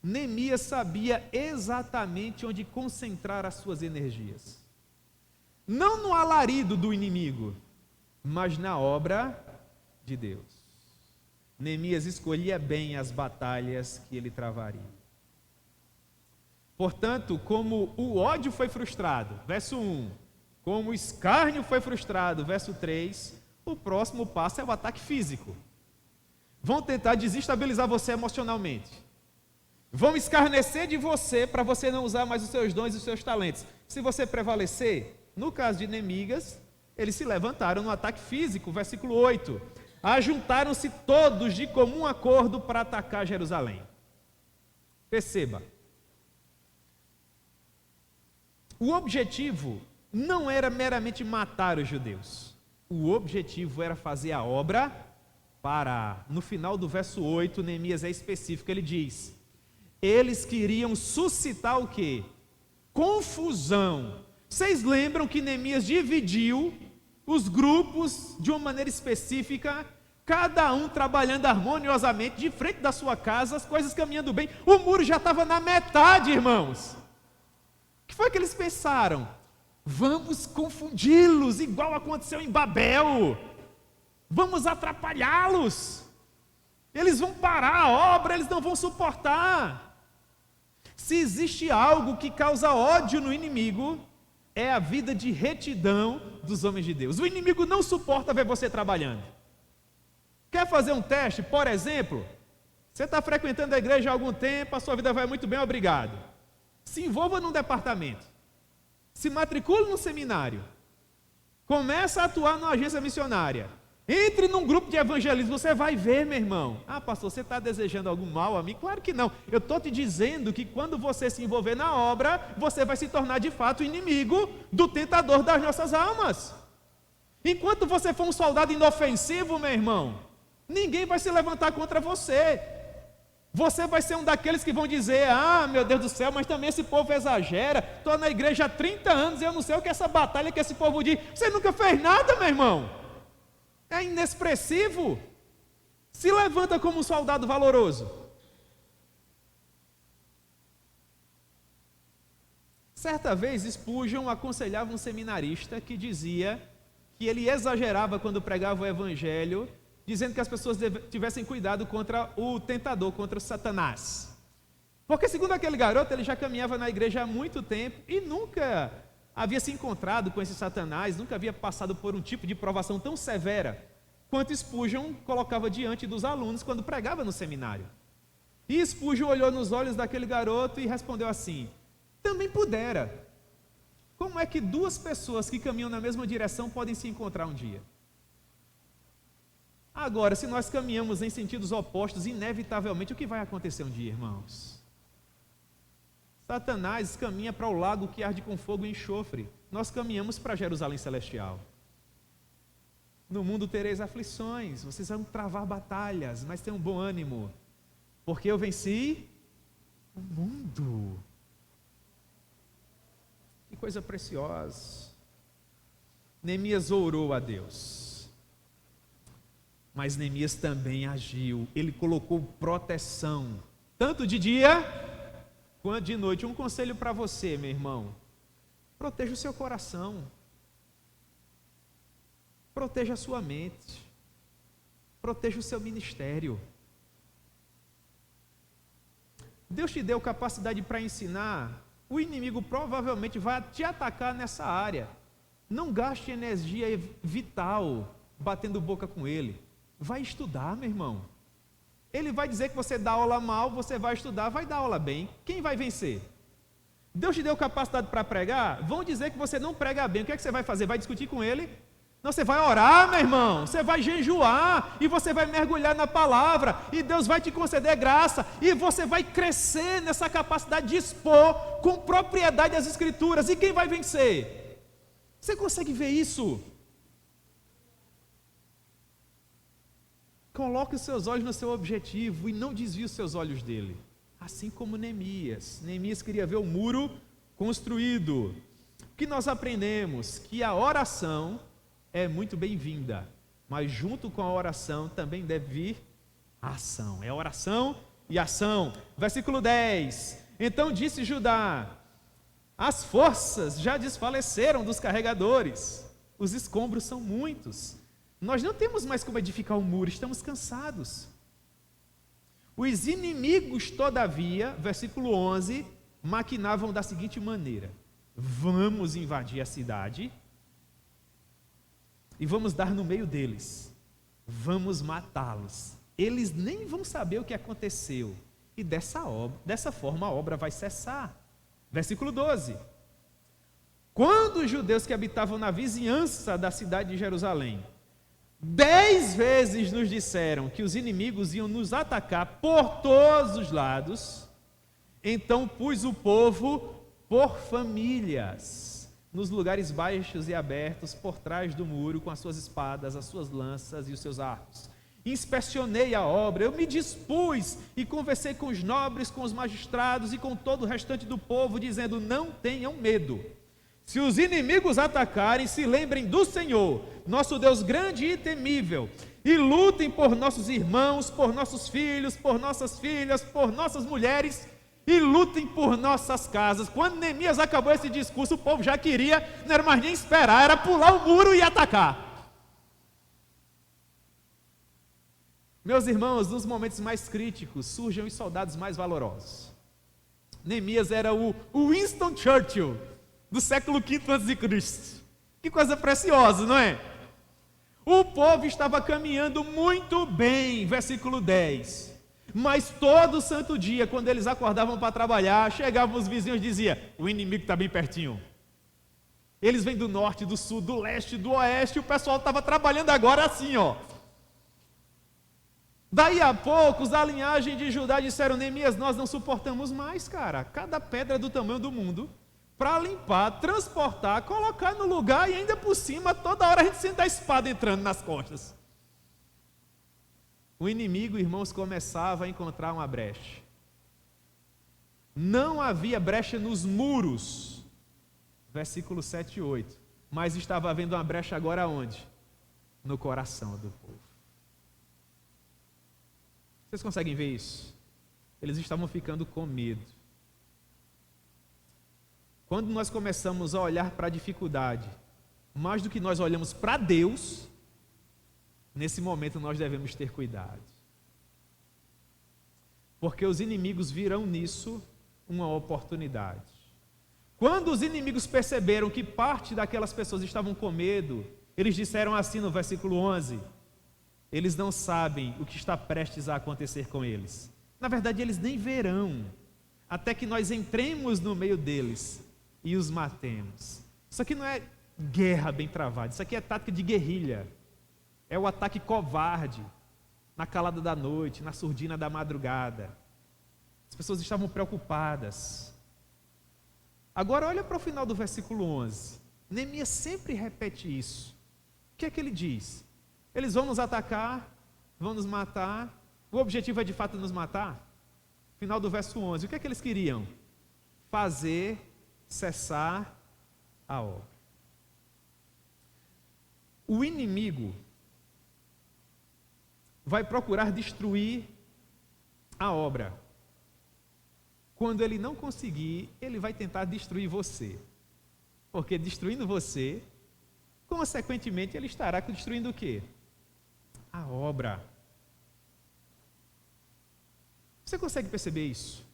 Neemias sabia exatamente onde concentrar as suas energias. Não no alarido do inimigo, mas na obra de Deus. Neemias escolhia bem as batalhas que ele travaria. Portanto, como o ódio foi frustrado, verso 1, como o escárnio foi frustrado, verso 3, o próximo passo é o ataque físico. Vão tentar desestabilizar você emocionalmente. Vão escarnecer de você para você não usar mais os seus dons e os seus talentos. Se você prevalecer, no caso de Neemias, eles se levantaram no ataque físico, versículo 8. Ajuntaram-se todos de comum acordo para atacar Jerusalém. Perceba. O objetivo não era meramente matar os judeus. O objetivo era fazer a obra parar. No final do verso 8, Neemias é específico, ele diz: eles queriam suscitar o quê? Confusão. Vocês lembram que Neemias dividiu os grupos de uma maneira específica, cada um trabalhando harmoniosamente, de frente da sua casa, as coisas caminhando bem. O muro já estava na metade, irmãos. O que foi que eles pensaram? Vamos confundi-los, igual aconteceu em Babel. Vamos atrapalhá-los. Eles vão parar a obra, eles não vão suportar. Se existe algo que causa ódio no inimigo, é a vida de retidão dos homens de Deus. O inimigo não suporta ver você trabalhando. Quer fazer um teste? Por exemplo, você está frequentando a igreja há algum tempo, a sua vida vai muito bem, obrigado. Se envolva num departamento. Se matricule no seminário. Começa a atuar numa agência missionária. Entre num grupo de evangelismo, você vai ver, meu irmão. Ah, pastor, você está desejando algum mal a mim? Claro que não. Eu estou te dizendo que quando você se envolver na obra, você vai se tornar de fato inimigo do tentador das nossas almas. Enquanto você for um soldado inofensivo, meu irmão, ninguém vai se levantar contra você. Você vai ser um daqueles que vão dizer: ah, meu Deus do céu, mas também esse povo exagera. Estou na igreja há 30 anos e eu não sei o que é essa batalha que esse povo diz. Você nunca fez nada, meu irmão. É inexpressivo. Se levanta como um soldado valoroso. Certa vez, Spurgeon aconselhava um seminarista que dizia que ele exagerava quando pregava o evangelho, dizendo que as pessoas tivessem cuidado contra o tentador, contra o Satanás. Porque, segundo aquele garoto, ele já caminhava na igreja há muito tempo e nunca havia se encontrado com esse Satanás, nunca havia passado por um tipo de provação tão severa quanto Spurgeon colocava diante dos alunos quando pregava no seminário. E Spurgeon olhou nos olhos daquele garoto e respondeu assim: também pudera. Como é que duas pessoas que caminham na mesma direção podem se encontrar um dia? Agora, se nós caminhamos em sentidos opostos, inevitavelmente o que vai acontecer um dia, irmãos? Satanás caminha para o lago que arde com fogo e enxofre. Nós caminhamos para Jerusalém celestial. No mundo tereis aflições, vocês vão travar batalhas, mas tenham bom ânimo, porque eu venci o mundo. Que coisa preciosa. Neemias orou a Deus, mas Neemias também agiu. Ele colocou proteção, tanto de dia quanto de noite. Um conselho para você, meu irmão: proteja o seu coração, proteja a sua mente, proteja o seu ministério. Deus te deu capacidade para ensinar. O inimigo provavelmente vai te atacar nessa área. Não gaste energia vital batendo boca com ele. Vai estudar, meu irmão. Ele vai dizer que você dá aula mal, você vai estudar, vai dar aula bem. Quem vai vencer? Deus te deu capacidade para pregar? Vão dizer que você não prega bem. O que é que você vai fazer? Vai discutir com ele? Não, você vai orar, meu irmão, você vai jejuar, e você vai mergulhar na palavra, e Deus vai te conceder graça, e você vai crescer nessa capacidade de expor com propriedade as Escrituras. E quem vai vencer? Você consegue ver isso? Coloque os seus olhos no seu objetivo e não desvie os seus olhos dele. Assim como Neemias. Neemias queria ver o muro construído. O que nós aprendemos? Que a oração é muito bem-vinda, mas junto com a oração também deve vir a ação. É oração e ação. Versículo 10. Então disse Judá: as forças já desfaleceram dos carregadores, os escombros são muitos. Nós não temos mais como edificar o muro, estamos cansados. Os inimigos, todavia, versículo 11, maquinavam da seguinte maneira: vamos invadir a cidade e vamos dar no meio deles, vamos matá-los. Eles nem vão saber o que aconteceu, e dessa forma a obra vai cessar. Versículo 12: quando os judeus que habitavam na vizinhança da cidade de Jerusalém 10 vezes nos disseram que os inimigos iam nos atacar por todos os lados, então pus o povo por famílias, nos lugares baixos e abertos, por trás do muro, com as suas espadas, as suas lanças e os seus arcos. Inspecionei a obra, eu me dispus e conversei com os nobres, com os magistrados e com todo o restante do povo, dizendo: não tenham medo. Se os inimigos atacarem, se lembrem do Senhor, nosso Deus grande e temível, e lutem por nossos irmãos, por nossos filhos, por nossas filhas, por nossas mulheres, e lutem por nossas casas. Quando Neemias acabou esse discurso, o povo já queria, não era mais nem esperar, era pular o muro e atacar. Meus irmãos, nos momentos mais críticos, surgem os soldados mais valorosos. Neemias era o Winston Churchill do século V a.C. Que coisa preciosa, não é? O povo estava caminhando muito bem, versículo 10. Mas todo santo dia, quando eles acordavam para trabalhar, chegavam os vizinhos e diziam: o inimigo está bem pertinho. Eles vêm do norte, do sul, do leste, do oeste, e o pessoal estava trabalhando agora assim, ó. Daí a pouco, os da linhagem de Judá disseram: Neemias, nós não suportamos mais, cara. Cada pedra do tamanho do mundo, para limpar, transportar, colocar no lugar, e ainda por cima, toda hora a gente sente a espada entrando nas costas. O inimigo, irmãos, começava a encontrar uma brecha. Não havia brecha nos muros, versículo 7 e 8, mas estava havendo uma brecha agora onde? No coração do povo. Vocês conseguem ver isso? Eles estavam ficando com medo. Quando nós começamos a olhar para a dificuldade, mais do que nós olhamos para Deus, nesse momento nós devemos ter cuidado. Porque os inimigos virão nisso uma oportunidade. Quando os inimigos perceberam que parte daquelas pessoas estavam com medo, eles disseram assim no versículo 11: eles não sabem o que está prestes a acontecer com eles. Na verdade, eles nem verão, até que nós entremos no meio deles e os matemos. Isso aqui não é guerra bem travada, isso aqui é tática de guerrilha. É o ataque covarde, na calada da noite, na surdina da madrugada. As pessoas estavam preocupadas. Agora olha para o final do versículo 11. Neemias sempre repete isso. O que é que ele diz? Eles vão nos atacar, vão nos matar. O objetivo é de fato nos matar? Final do verso 11. O que é que eles queriam? Fazer cessar a obra. O inimigo vai procurar destruir a obra. Quando ele não conseguir, ele vai tentar destruir você. Porque destruindo você, consequentemente, ele estará destruindo o quê? A obra. Você consegue perceber isso?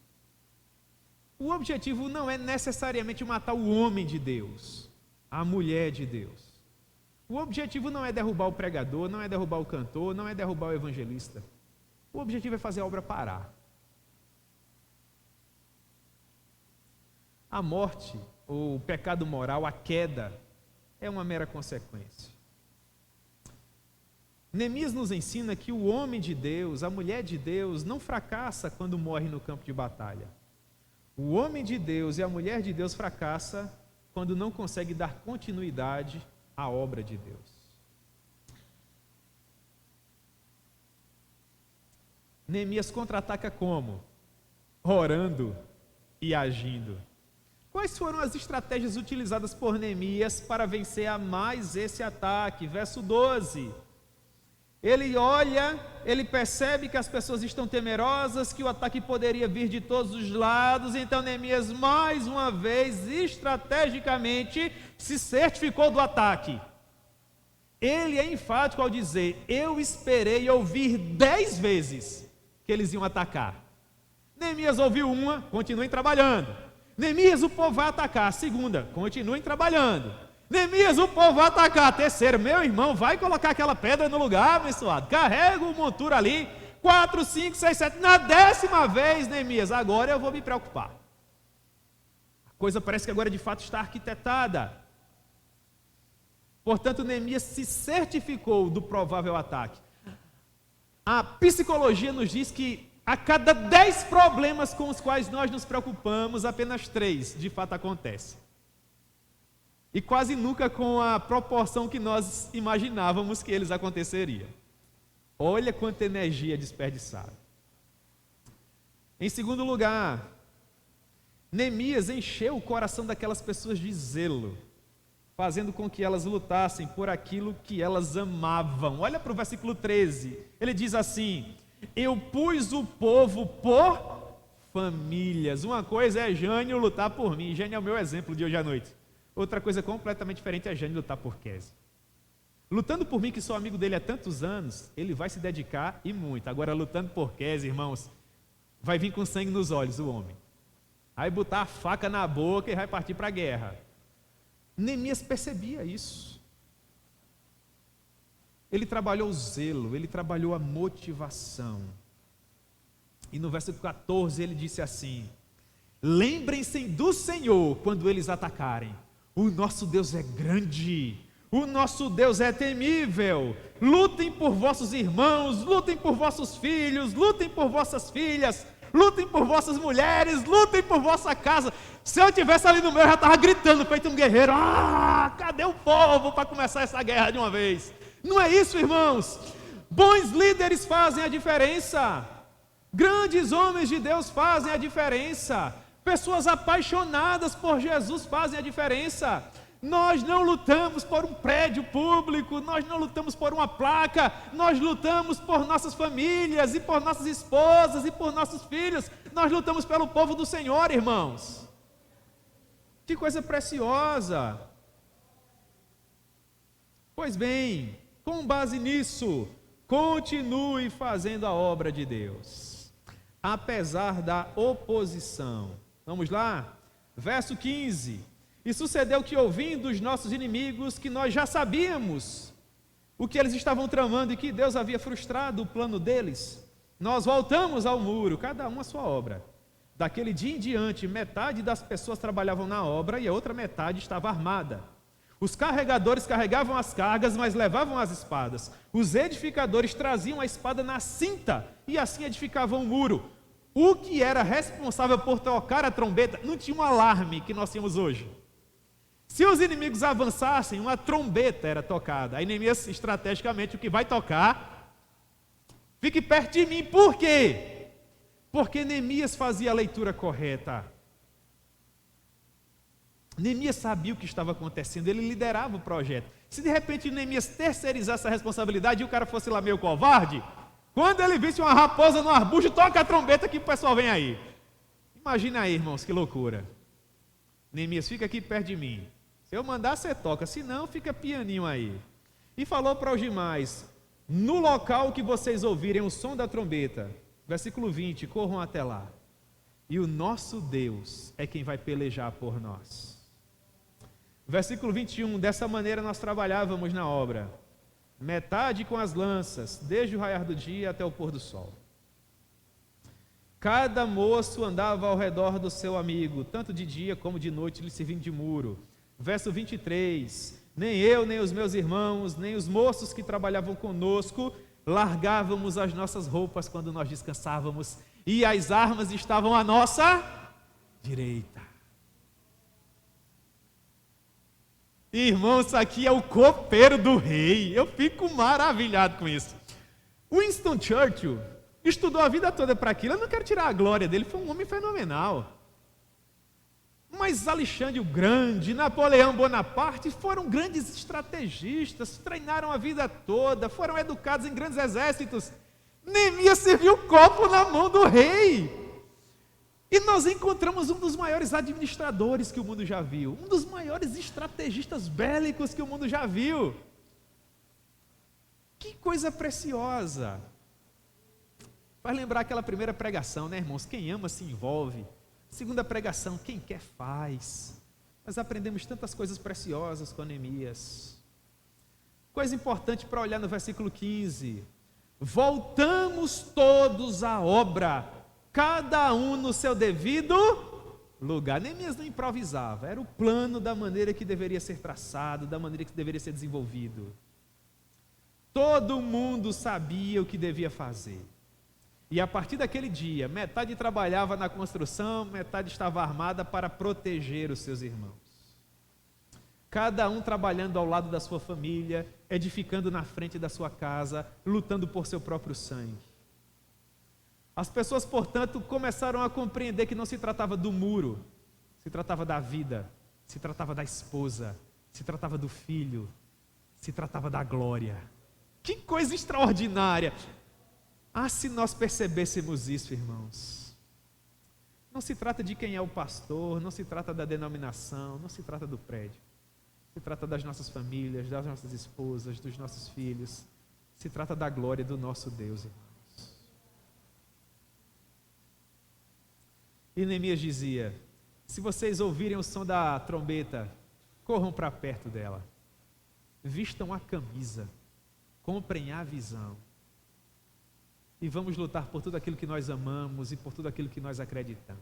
O objetivo não é necessariamente matar o homem de Deus, a mulher de Deus. O objetivo não é derrubar o pregador, não é derrubar o cantor, não é derrubar o evangelista. O objetivo é fazer a obra parar. A morte, ou o pecado moral, a queda, é uma mera consequência. Neemias nos ensina que o homem de Deus, a mulher de Deus, não fracassa quando morre no campo de batalha. O homem de Deus e a mulher de Deus fracassa quando não consegue dar continuidade à obra de Deus. Neemias contra-ataca como? Orando e agindo. Quais foram as estratégias utilizadas por Neemias para vencer a mais esse ataque? Verso 12. Ele olha, ele percebe que as pessoas estão temerosas, que o ataque poderia vir de todos os lados, então Neemias mais uma vez, estrategicamente, se certificou do ataque. Ele é enfático ao dizer, eu esperei ouvir 10 vezes que eles iam atacar. Neemias ouviu uma, continuem trabalhando. Neemias, o povo vai atacar. Segunda, continuem trabalhando. Neemias, o povo vai atacar. Terceiro, meu irmão, vai colocar aquela pedra no lugar, abençoado. Carrega o monturo ali. 4, 5, 6, 7. Na 10ª vez, Neemias, agora eu vou me preocupar. A coisa parece que agora de fato está arquitetada. Portanto, Neemias se certificou do provável ataque. A psicologia nos diz que a cada 10 problemas com os quais nós nos preocupamos, apenas 3 de fato acontecem. E quase nunca com a proporção que nós imaginávamos que eles aconteceriam. Olha quanta energia desperdiçada. Em segundo lugar, Neemias encheu o coração daquelas pessoas de zelo, fazendo com que elas lutassem por aquilo que elas amavam. Olha para o versículo 13, ele diz assim, eu pus o povo por famílias. Uma coisa é Jânio lutar por mim, Jânio é o meu exemplo de hoje à noite. Outra coisa completamente diferente é Jânio lutar por Kézia. Lutando por mim, que sou amigo dele há tantos anos, ele vai se dedicar e muito. Agora, lutando por Kézia, irmãos, vai vir com sangue nos olhos o homem. Vai botar a faca na boca e vai partir para a guerra. Neemias percebia isso. Ele trabalhou o zelo, ele trabalhou a motivação. E no versículo 14 ele disse assim, lembrem-se do Senhor quando eles atacarem. O nosso Deus é grande, o nosso Deus é temível. Lutem por vossos irmãos, lutem por vossos filhos, lutem por vossas filhas, lutem por vossas mulheres, lutem por vossa casa. Se eu estivesse ali no meio, eu já estava gritando, feito um guerreiro. Cadê o povo para começar essa guerra de uma vez? Não é isso, irmãos? Bons líderes fazem a diferença. Grandes homens de Deus fazem a diferença. Pessoas apaixonadas por Jesus fazem a diferença. Nós não lutamos por um prédio público, nós não lutamos por uma placa, nós lutamos por nossas famílias e por nossas esposas e por nossos filhos. Nós lutamos pelo povo do Senhor, irmãos. Que coisa preciosa. Pois bem, com base nisso, continue fazendo a obra de Deus, apesar da oposição. Vamos lá? Verso 15. E sucedeu que, ouvindo os nossos inimigos, que nós já sabíamos o que eles estavam tramando e que Deus havia frustrado o plano deles, nós voltamos ao muro, cada um a sua obra. Daquele dia em diante, metade das pessoas trabalhavam na obra e a outra metade estava armada. Os carregadores carregavam as cargas, mas levavam as espadas. Os edificadores traziam a espada na cinta e assim edificavam o muro. O que era responsável por tocar a trombeta não tinha um alarme que nós tínhamos hoje. Se os inimigos avançassem, uma trombeta era tocada. Aí Neemias, estrategicamente, o que vai tocar, fique perto de mim. Por quê? Porque Neemias fazia a leitura correta. Neemias sabia o que estava acontecendo, ele liderava o projeto. Se de repente Neemias terceirizasse a responsabilidade e o cara fosse lá meio covarde, quando ele visse uma raposa no arbusto, toca a trombeta que o pessoal vem aí. Imagina aí, irmãos, que loucura. Neemias, fica aqui perto de mim. Se eu mandar, você toca, se não, fica pianinho aí. E falou para os demais, no local que vocês ouvirem o som da trombeta, versículo 20, corram até lá. E o nosso Deus é quem vai pelejar por nós. Versículo 21, dessa maneira nós trabalhávamos na obra, metade com as lanças, desde o raiar do dia até o pôr do sol. Cada moço andava ao redor do seu amigo, tanto de dia como de noite, lhe servindo de muro. Verso 23, nem eu, nem os meus irmãos, nem os moços que trabalhavam conosco, largávamos as nossas roupas quando nós descansávamos, e as armas estavam à nossa direita. Irmão, isso aqui é o copeiro do rei. Eu fico maravilhado com isso. Winston Churchill estudou a vida toda para aquilo. Eu não quero tirar a glória dele, foi um homem fenomenal. Mas Alexandre o Grande, Napoleão Bonaparte foram grandes estrategistas, treinaram a vida toda, foram educados em grandes exércitos. Neemias serviu o copo na mão do rei. E nós encontramos um dos maiores administradores que o mundo já viu, um dos maiores estrategistas bélicos que o mundo já viu. Que coisa preciosa. Faz lembrar aquela primeira pregação, né, irmãos? Quem ama se envolve. Segunda pregação, quem quer faz. Nós aprendemos tantas coisas preciosas com Neemias. Coisa importante para olhar no versículo 15. Voltamos todos à obra, cada um no seu devido lugar. Neemias não improvisava, era o plano da maneira que deveria ser traçado, da maneira que deveria ser desenvolvido. Todo mundo sabia o que devia fazer. E a partir daquele dia, metade trabalhava na construção, metade estava armada para proteger os seus irmãos. Cada um trabalhando ao lado da sua família, edificando na frente da sua casa, lutando por seu próprio sangue. As pessoas, portanto, começaram a compreender que não se tratava do muro, se tratava da vida, se tratava da esposa, se tratava do filho, se tratava da glória. Que coisa extraordinária! Ah, se nós percebêssemos isso, irmãos. Não se trata de quem é o pastor, não se trata da denominação, não se trata do prédio. Se trata das nossas famílias, das nossas esposas, dos nossos filhos. Se trata da glória do nosso Deus, irmãos. E Neemias dizia: se vocês ouvirem o som da trombeta, corram para perto dela. Vistam a camisa, comprem a visão. E vamos lutar por tudo aquilo que nós amamos e por tudo aquilo que nós acreditamos.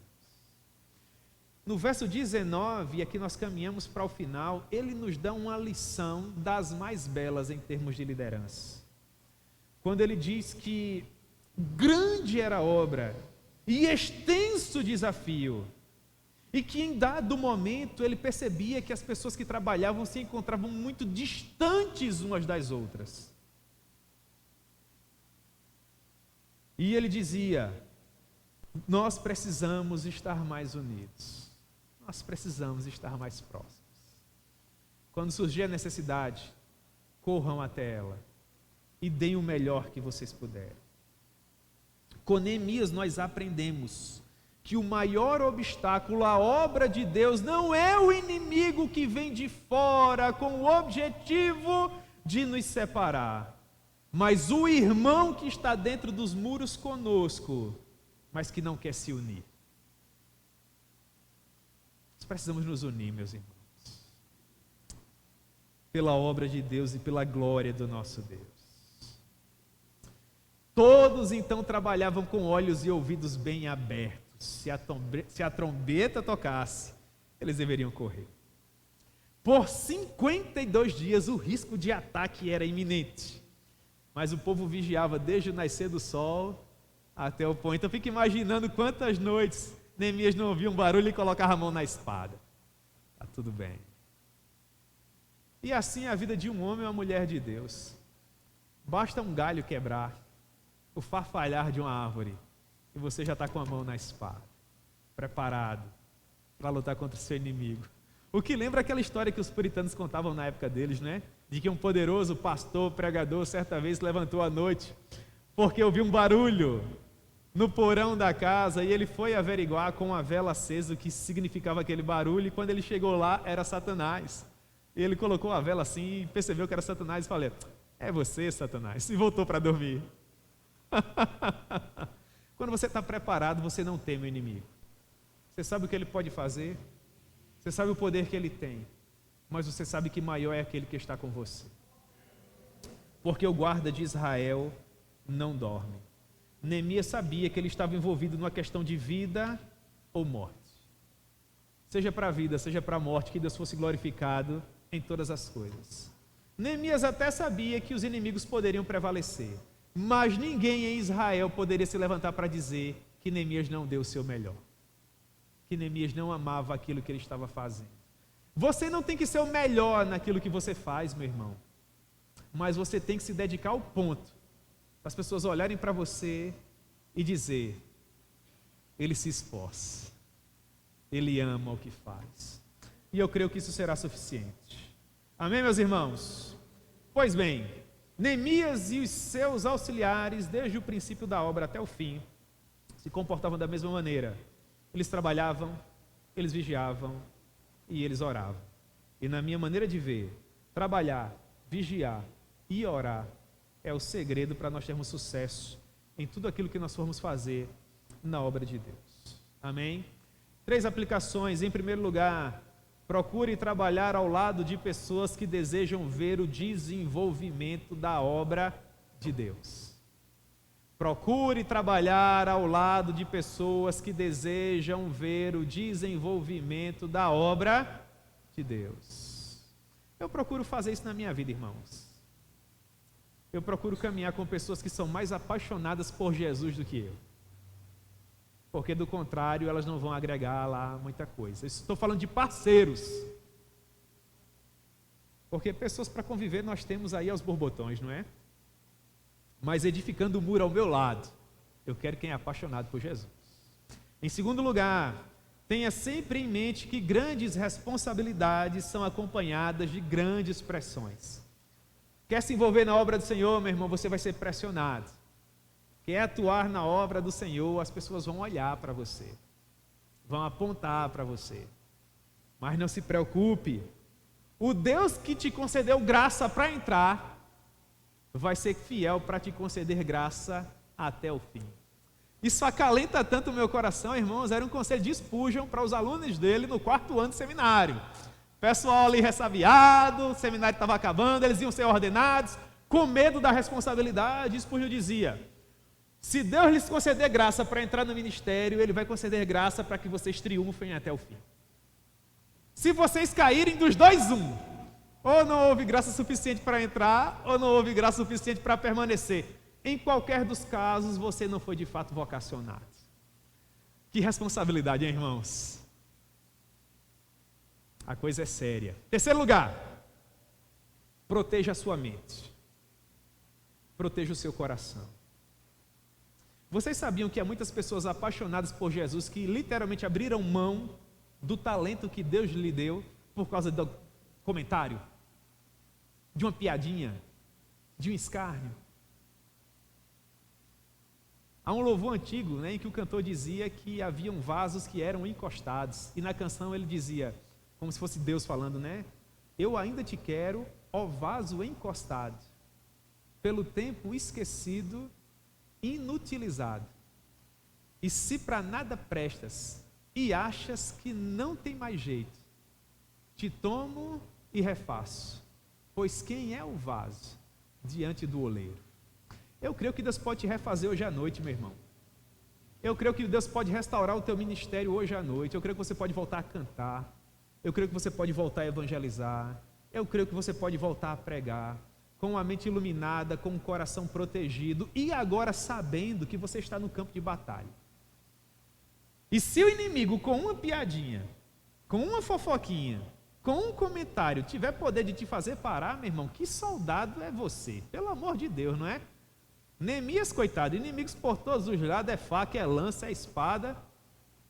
No verso 19, e aqui nós caminhamos para o final, ele nos dá uma lição das mais belas em termos de liderança. Quando ele diz que grande era a obra e extenso desafio, e que em dado momento ele percebia que as pessoas que trabalhavam se encontravam muito distantes umas das outras. E ele dizia: nós precisamos estar mais unidos, nós precisamos estar mais próximos. Quando surgir a necessidade, corram até ela e deem o melhor que vocês puderem. Com Neemias nós aprendemos que o maior obstáculo à obra de Deus não é o inimigo que vem de fora com o objetivo de nos separar, mas o irmão que está dentro dos muros conosco, mas que não quer se unir. Nós precisamos nos unir, meus irmãos, pela obra de Deus e pela glória do nosso Deus. Todos então trabalhavam com olhos e ouvidos bem abertos. Se a trombeta tocasse, eles deveriam correr. Por 52 dias o risco de ataque era iminente. Mas o povo vigiava desde o nascer do sol até o pôr. Então fica imaginando quantas noites Neemias não ouvia um barulho e colocava a mão na espada. Está tudo bem. E assim é a vida de um homem ou uma mulher de Deus. Basta um galho quebrar, o farfalhar de uma árvore, e você já está com a mão na espada, preparado para lutar contra o seu inimigo. O que lembra aquela história que os puritanos contavam na época deles, né? De que um poderoso pastor, pregador, certa vez levantou à noite, porque ouviu um barulho no porão da casa, e ele foi averiguar com a vela acesa o que significava aquele barulho, e quando ele chegou lá, era Satanás. E ele colocou a vela assim, e percebeu que era Satanás, e falou: é você, Satanás, e voltou para dormir. Quando você está preparado, você não teme o inimigo. Você sabe o que ele pode fazer, você sabe o poder que ele tem, mas você sabe que maior é aquele que está com você. Porque o guarda de Israel não dorme. Neemias sabia que ele estava envolvido numa questão de vida ou morte. Seja para a vida, seja para a morte, que Deus fosse glorificado em todas as coisas. Neemias até sabia que os inimigos poderiam prevalecer, mas ninguém em Israel poderia se levantar para dizer que Neemias não deu o seu melhor, que Neemias não amava aquilo que ele estava fazendo. Você não tem que ser o melhor naquilo que você faz, meu irmão, mas você tem que se dedicar ao ponto, para as pessoas olharem para você e dizer: ele se esforça, ele ama o que faz. E eu creio que isso será suficiente. Amém, meus irmãos? Pois bem, Neemias e os seus auxiliares, desde o princípio da obra até o fim, se comportavam da mesma maneira. Eles trabalhavam, eles vigiavam e eles oravam. E na minha maneira de ver, trabalhar, vigiar e orar é o segredo para nós termos sucesso em tudo aquilo que nós formos fazer na obra de Deus. Amém? 3 aplicações. Em primeiro lugar, procure trabalhar ao lado de pessoas que desejam ver o desenvolvimento da obra de Deus. Procure trabalhar ao lado de pessoas que desejam ver o desenvolvimento da obra de Deus. Eu procuro fazer isso na minha vida, irmãos. Eu procuro caminhar com pessoas que são mais apaixonadas por Jesus do que eu. Porque do contrário, elas não vão agregar lá muita coisa. Estou falando de parceiros. Porque pessoas para conviver nós temos aí aos borbotões, não é? Mas edificando o muro ao meu lado, eu quero quem é apaixonado por Jesus. Em segundo lugar, tenha sempre em mente que grandes responsabilidades são acompanhadas de grandes pressões. Quer se envolver na obra do Senhor, meu irmão, você vai ser pressionado. Quer atuar na obra do Senhor, as pessoas vão olhar para você, vão apontar para você. Mas não se preocupe, o Deus que te concedeu graça para entrar, vai ser fiel para te conceder graça até o fim. Isso acalenta tanto o meu coração, irmãos. Era um conselho de Spurgeon para os alunos dele no 4º ano de seminário. Pessoal ali ressabiado, o seminário estava acabando, eles iam ser ordenados, com medo da responsabilidade. Spurgeon dizia: se Deus lhes conceder graça para entrar no ministério, Ele vai conceder graça para que vocês triunfem até o fim. Se vocês caírem dos dois, ou não houve graça suficiente para entrar, ou não houve graça suficiente para permanecer. Em qualquer dos casos, você não foi de fato vocacionado. Que responsabilidade, hein, irmãos? A coisa é séria. Terceiro lugar, proteja a sua mente. Proteja o seu coração. Vocês sabiam que há muitas pessoas apaixonadas por Jesus que literalmente abriram mão do talento que Deus lhe deu por causa do comentário, de uma piadinha, de um escárnio? Há um louvor antigo, né, em que o cantor dizia que haviam vasos que eram encostados, e na canção ele dizia, como se fosse Deus falando, né? Eu ainda te quero, ó vaso encostado, pelo tempo esquecido, inutilizado. E se para nada prestas, e achas que não tem mais jeito, te tomo e refaço, pois quem é o vaso diante do oleiro? Eu creio que Deus pode te refazer hoje à noite, meu irmão. Eu creio que Deus pode restaurar o teu ministério hoje à noite. Eu creio que você pode voltar a cantar. Eu creio que você pode voltar a evangelizar. Eu creio que você pode voltar a pregar, com a mente iluminada, com o coração protegido, e agora sabendo que você está no campo de batalha. E se o inimigo, com uma piadinha, com uma fofoquinha, com um comentário, tiver poder de te fazer parar, meu irmão, que soldado é você? Pelo amor de Deus, não é? Neemias, coitado, inimigos por todos os lados, é faca, é lança, é espada,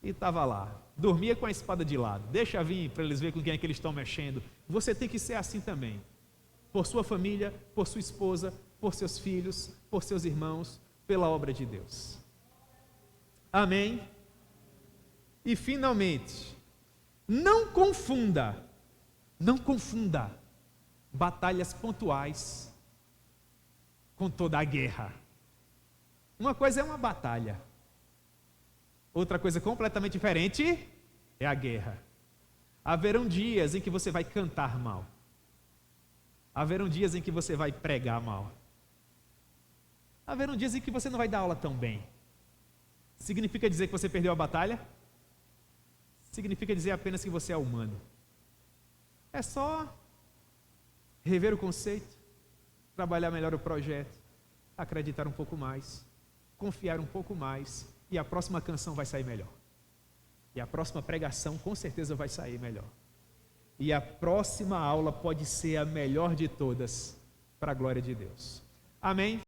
e estava lá, dormia com a espada de lado. Deixa vir para eles verem com quem é que eles estão mexendo. Você tem que ser assim também, por sua família, por sua esposa, por seus filhos, por seus irmãos, pela obra de Deus. Amém? E finalmente, não confunda batalhas pontuais com toda a guerra. Uma coisa é uma batalha, outra coisa completamente diferente é a guerra. Haverão dias em que você vai cantar mal, haverão dias em que você vai pregar mal, haverão dias em que você não vai dar aula tão bem. Significa dizer que você perdeu a batalha? Significa dizer apenas que você é humano. É só rever o conceito, trabalhar melhor o projeto, acreditar um pouco mais, confiar um pouco mais, e a próxima canção vai sair melhor. E a próxima pregação com certeza vai sair melhor. E a próxima aula pode ser a melhor de todas, para a glória de Deus. Amém?